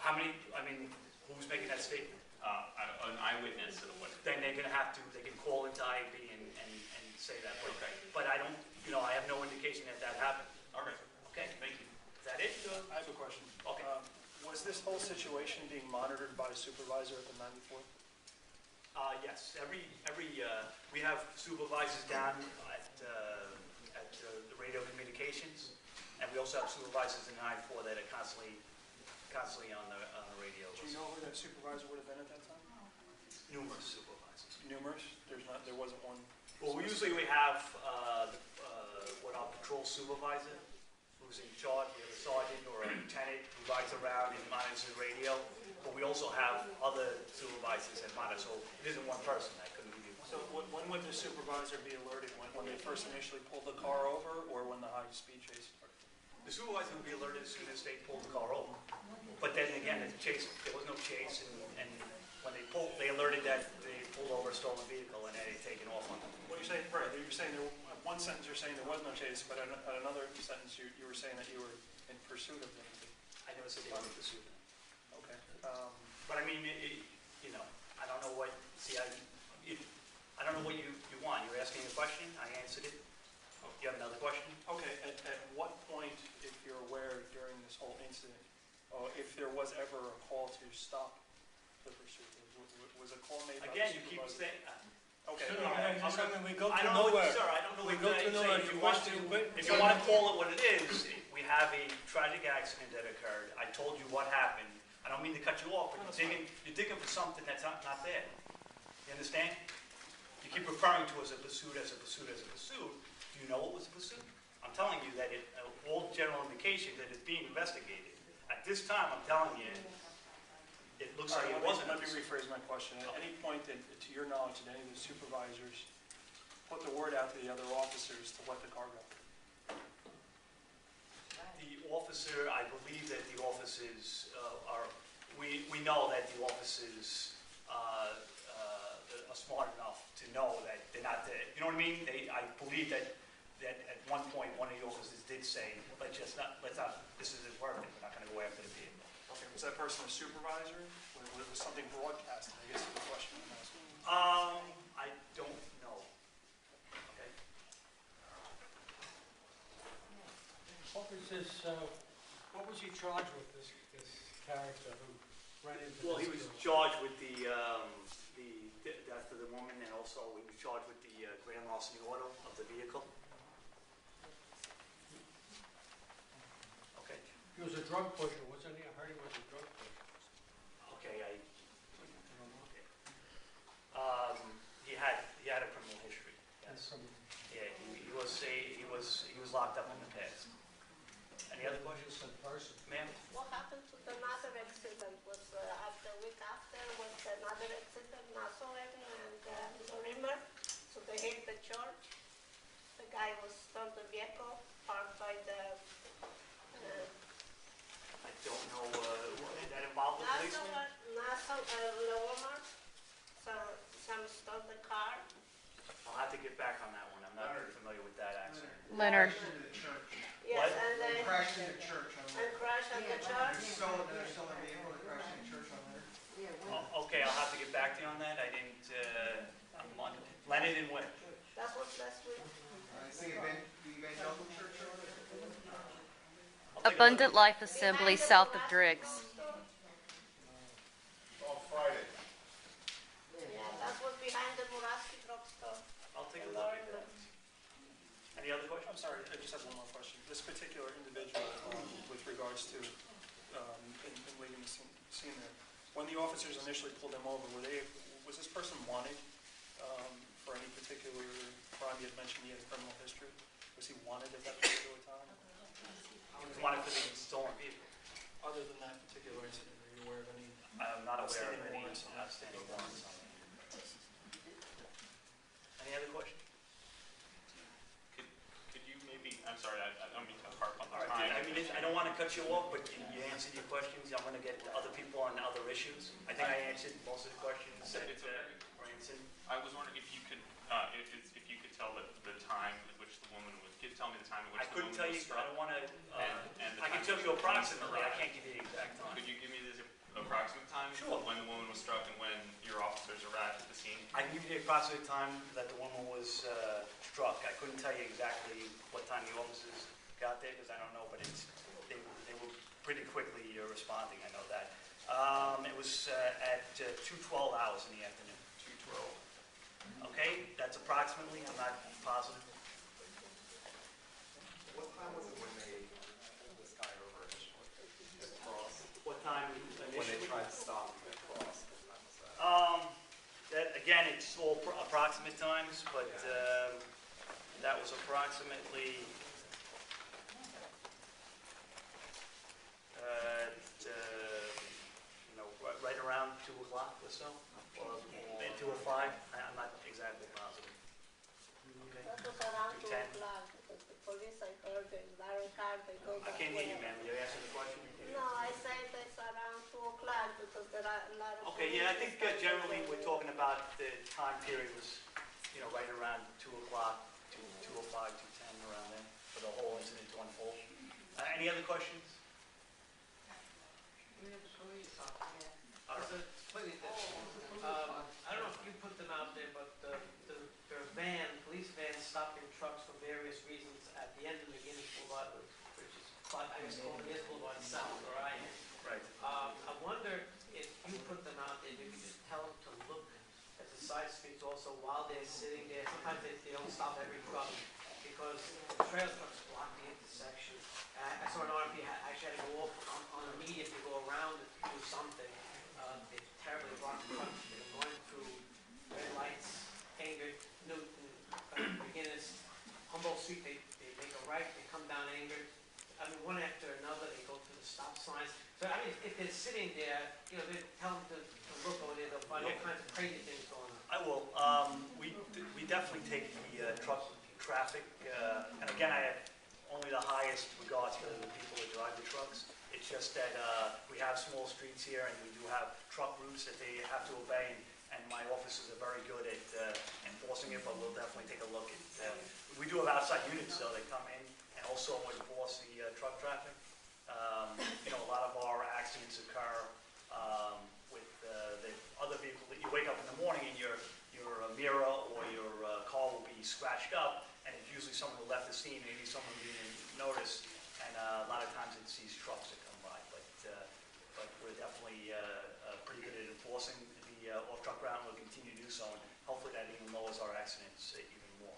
How many, I mean, who's making that statement? An eyewitness of what? Then they're gonna have to, they can call into IB and say that. Okay. But I don't, I have no indication that that happened. All right. Okay, Thank you. is that it? I have a question. Okay. Was this whole situation being monitored by a supervisor at the 94th? Yes, we have supervisors down at the radio communications, and we also have supervisors in 94 that are constantly on the radio. Do you know who that supervisor would have been at that time? Numerous supervisors. Numerous? There wasn't one? Well, usually we have what our patrol supervisor, who's in charge. We have a sergeant or a lieutenant who rides around and monitors the radio. But we also have other supervisors that monitor, so it isn't one person. I couldn't give you one. So when would the supervisor be alerted? When they first initially pulled the car over, or when the high-speed chase started? The supervisor would be alerted as soon as they pulled the car over. But then again, there was no chase, and when they alerted that they pulled over a stolen vehicle and they had taken off on them. Well, you're saying, right, you're saying one sentence you're saying there was no chase, but at another sentence you were saying that you were in pursuit of them. I never said they were in pursuit of them. Okay. But I mean, I don't know what, I don't know what you want. You're asking a question, I answered it. You have another question? Okay, at what point, if you're aware during this whole incident, if there was ever a call to stop the pursuit, was a call made by the Again, you keep supervisor? saying, Okay. We go I to don't know what, nowhere. sir, I don't know We what go to you're nowhere. saying. If you want to call it what it is, we have a tragic accident that occurred. I told you what happened. I don't mean to cut you off, but you're digging for something that's not there. You understand? You keep referring to as a pursuit, as a pursuit, as a pursuit. Do you know it was a pursuit? I'm telling you that all general indication that it's being investigated. At this time, I'm telling you, it looks like it wasn't. Let me rephrase my question. At any point, to your knowledge, did any of the supervisors put the word out to the other officers to let the car go? The officer, I believe that the officers we know that the officers are smart enough to know that they're not there. You know what I mean? I believe that at one point one of the officers did say, let's not, this isn't working, we're not going to go after the vehicle. Okay, was that person a supervisor? Was something broadcast, I guess is the question I'm asking. I don't know. Okay. What was he charged with, this character who ran into Well, he was charged with the death of the woman, and also he was charged with the grand larceny auto of the vehicle. Okay. He was a drug pusher, wasn't he? I heard he was a drug pusher. Okay, he had a criminal history. Yes. Yeah, he was locked up in the past. Any other questions? Ma'am? What happened to the another accident? Was after a week after was another accident, Nassau and Lorimer? So they hit the church. The guy was on the vehicle parked by the. I don't know that involved the policeman. Nassau, Lorimer. So some stole the car. I'll have to get back on that one. I'm not very familiar with that accident. Leonard. Yes, What? and then Crashed into church on and crashed at the church. They're still in the vehicle that crashed into church on there. Okay, I'll have to get back to you on that. I didn't, I'm on Leonard and what? That was last week. The evangelical church over there? Abundant Life Assembly south of Driggs. On Friday. Yeah, that was behind the Muraski drugstore. I'll take a look at that. Any other questions? I'm sorry, I just have one more question. This particular individual, with regards to in leaving the scene there, when the officers initially pulled him over, was this person wanted for any particular crime? You had mentioned he had a criminal history. Was he wanted at that particular time? He was wanted for the stolen vehicle. Other than that particular incident, are you aware of any? I'm not aware of Outstanding any warrants on that. outstanding warrants on it. Any other questions? Could you maybe, I'm sorry, I don't mean to harp on the All right, time. I mean, I don't want to cut you off, but you answered your questions. I'm going to get to other people on other issues. I think I answered most of the questions that Branson. I was wondering if you could, if you could tell the time at which the woman was, tell me the time at which I the couldn't woman tell was you, struck. I don't want to, and the I can time tell at you which the police approximately, I arrived. can't give you the exact time. Could you give me this approximate time? Sure. When the woman was struck and when your officers arrived at the scene? I can give you the approximate time that the woman was struck. I couldn't tell you exactly what time the officers got there, because I don't know, but they were pretty quickly responding, I know that. It was at 2:12 hours in the afternoon. 2:12. Okay, that's approximately, I'm not positive. What time was it when they pulled this guy over initially? At cross? What time When they initially? tried to stop him at cross, what time was that? That, again, it's all approximate times, but that was approximately right around 2 o'clock or so, or 2:05. I'm not exactly positive. Okay. That was around 2 10. o'clock, because the police, I heard in their car, they go I that can't hear you, way. ma'am. You answer the question? No, I said it's around 2 o'clock, because there are a lot of. Okay, yeah, I think police that generally go we're there. talking about the time period was, right around 2 o'clock, 2:05, 2:10, around there, for the whole incident to unfold. Any other questions? We have a police All officer. right. It's completely different. I don't know if you put them out there, but their police vans stopping trucks for various reasons at the end of McGinnis Boulevard, which is, I guess, called McGinnis Boulevard South, where I am. Right. I wonder if you put them out there, you could just tell them to look at the side streets also while they're sitting there. Sometimes they don't stop every truck because the trailer trucks block the intersection. I saw an RMP actually had to go off on a median to go around to do something. They terribly blocked the trucks. They were going through red lights, Angert, Newton, McGinnis, Humboldt Street. They make a right, they come down Angert. I mean, one after another, they go through the stop signs. So, I mean, if they're sitting there, they tell them to look over there, they'll find all kinds of crazy things going on. I will. We definitely take the truck traffic, and again, I have only the highest regards for the people that drive the trucks. It's just that we have small streets here, and we do have truck routes that they have to obey, and my officers are very good at enforcing it, but we'll definitely take a look at. We do have outside units, though, that come in and also enforce the truck traffic. A lot of our accidents occur with the other vehicle. You wake up in the morning and your mirror or your car will be scratched up, and it's usually someone who left the scene, maybe someone didn't notice, and a lot of times it's these trucks that come by. But we're definitely pretty good at enforcing the off-truck route, and we'll continue to do so, and hopefully that even lowers our accidents even more.